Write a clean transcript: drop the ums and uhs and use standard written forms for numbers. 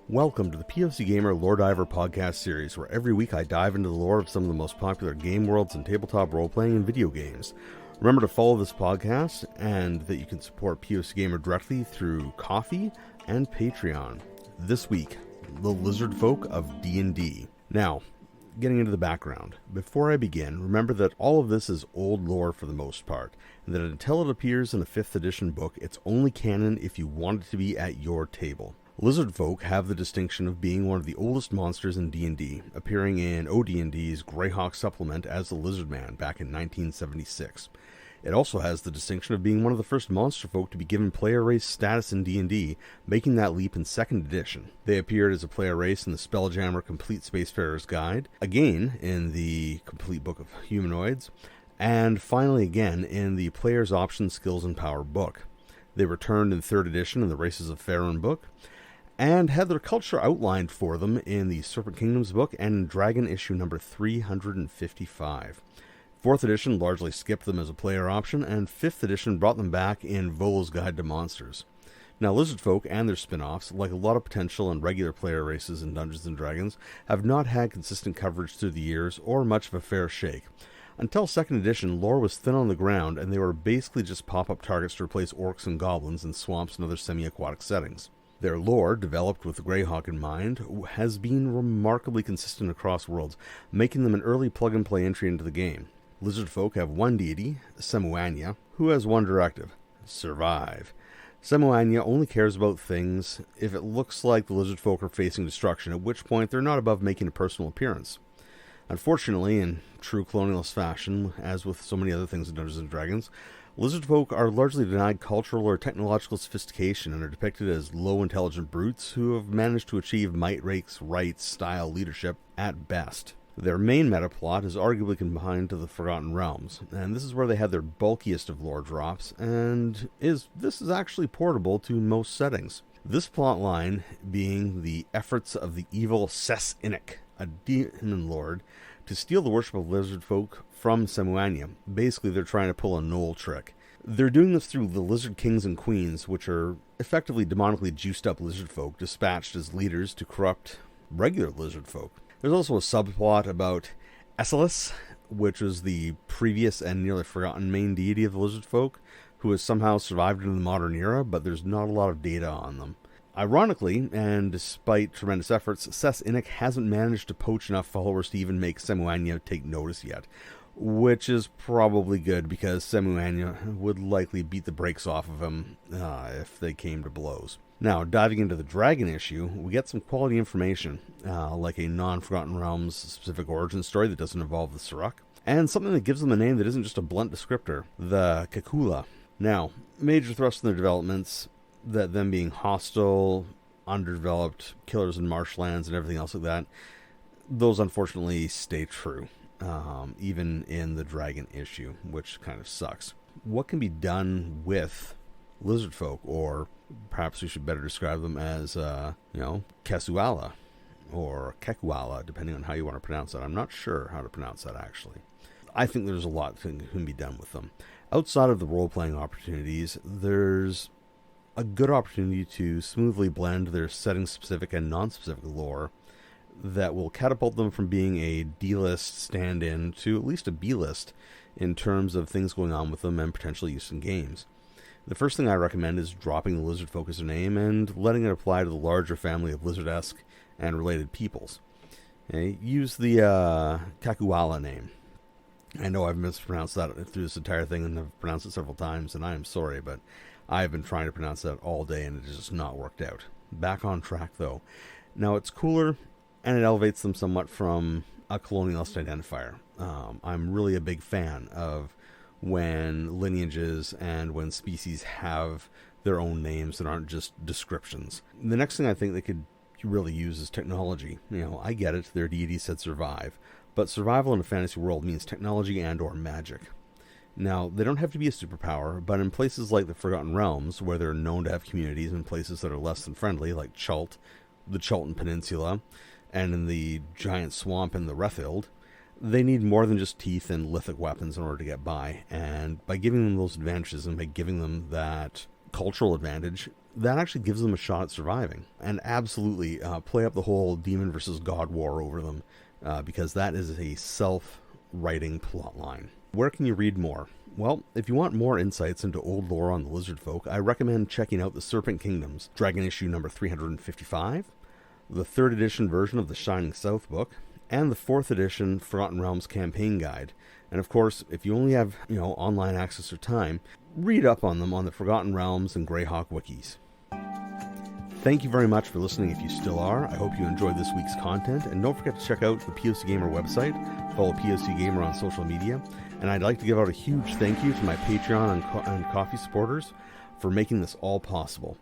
Welcome to the POCGamer Lore Diver podcast series, where every week I dive into the lore of some of the most popular game worlds in tabletop role-playing and video games. Remember to follow this podcast, and that you can support POCGamer directly through Ko-fi and Patreon. This week, the Lizardfolk of D&D. Now, getting into the background. Before I begin, remember that all of this is old lore for the most part, and that until it appears in a 5th edition book, it's only canon if you want it to be at your table. Lizardfolk have the distinction of being one of the oldest monsters in D&D, appearing in OD&D's Greyhawk supplement as the Lizard Man back in 1976. It also has the distinction of being one of the first monster folk to be given player race status in D&D, making that leap in 2nd edition. They appeared as a player race in the Spelljammer Complete Spacefarer's Guide, again in the Complete Book of Humanoids, and finally again in the Player's Options, Skills, and Power book. They returned in 3rd edition in the Races of Faerun book, and had their culture outlined for them in the Serpent Kingdoms book and in Dragon issue number 355. 4th edition largely skipped them as a player option, and 5th edition brought them back in Volo's Guide to Monsters. Now, Lizardfolk and their spin-offs, like a lot of potential and regular player races in Dungeons & Dragons, have not had consistent coverage through the years or much of a fair shake. Until 2nd edition, lore was thin on the ground, and they were basically just pop-up targets to replace orcs and goblins in swamps and other semi-aquatic settings. Their lore, developed with the Greyhawk in mind, has been remarkably consistent across worlds, making them an early plug-and-play entry into the game. Lizardfolk have one deity, Semuanya, who has one directive: survive. Semuanya only cares about things if it looks like the Lizardfolk are facing destruction, at which point they're not above making a personal appearance. Unfortunately, in true colonialist fashion, as with so many other things in Dungeons & Dragons, Lizardfolk are largely denied cultural or technological sophistication and are depicted as low-intelligent brutes who have managed to achieve might rakes rights style leadership at best. Their main meta plot is arguably confined to the Forgotten Realms, and this is where they had their bulkiest of lore drops, and this is actually portable to most settings. This plot line being the efforts of the evil S01E01, a demon lord, to steal the worship of Lizardfolk from Semuanya. Basically, they're trying to pull a Knoll trick. They're doing this through the Lizard Kings and Queens, which are effectively demonically juiced-up Lizardfolk, dispatched as leaders to corrupt regular Lizardfolk. There's also a subplot about Esselis, which is the previous and nearly forgotten main deity of the Lizardfolk, who has somehow survived into the modern era, but there's not a lot of data on them. Ironically, and despite tremendous efforts, S01E01 hasn't managed to poach enough followers to even make Semuanya take notice yet, which is probably good because Semuanya would likely beat the brakes off of him if they came to blows. Now, diving into the Dragon issue, we get some quality information, like a non-Forgotten Realms specific origin story that doesn't involve the Suruk, and something that gives them a name that isn't just a blunt descriptor, the Kakula. Now, major thrust in their developments, that them being hostile, underdeveloped, killers in marshlands, and everything else like that, those unfortunately stay true, even in the Dragon issue, which kind of sucks. What can be done with Lizardfolk, or perhaps we should better describe them as, Kesuala, or Kekuala, depending on how you want to pronounce that. I'm not sure how to pronounce that, actually. I think there's a lot that can be done with them. Outside of the role-playing opportunities, there's a good opportunity to smoothly blend their setting-specific and non-specific lore that will catapult them from being a D-list stand-in to at least a B-list in terms of things going on with them and potential use in games. The first thing I recommend is dropping the Lizardfolk as a name and letting it apply to the larger family of lizard-esque and related peoples. Use the Kakuala name. I know I've mispronounced that through this entire thing and have pronounced it several times, and I am sorry, but I've been trying to pronounce that all day and it has just not worked out. Back on track, though. Now, it's cooler, and it elevates them somewhat from a colonialist identifier. I'm really a big fan of when lineages and when species have their own names that aren't just descriptions. The next thing I think they could really use is technology. I get it, their deity said survive, but survival in a fantasy world means technology and or magic. Now, they don't have to be a superpower, but in places like the Forgotten Realms, where they're known to have communities in places that are less than friendly, like Chult, the Chultan Peninsula, and in the giant swamp in the Rethild, they need more than just teeth and lithic weapons in order to get by. And by giving them those advantages and by giving them that cultural advantage, that actually gives them a shot at surviving. And absolutely play up the whole demon versus god war over them, because that is a self-writing plotline. Where can you read more? Well, if you want more insights into old lore on the Lizardfolk, I recommend checking out the Serpent Kingdoms, Dragon Issue number 355, the 3rd edition version of the Shining South book, and the 4th edition Forgotten Realms campaign guide. And of course, if you only have, online access or time, read up on them on the Forgotten Realms and Greyhawk wikis. Thank you very much for listening if you still are. I hope you enjoyed this week's content, and don't forget to check out the POCGamer website, follow POCGamer on social media, and I'd like to give out a huge thank you to my Patreon and Coffee supporters for making this all possible.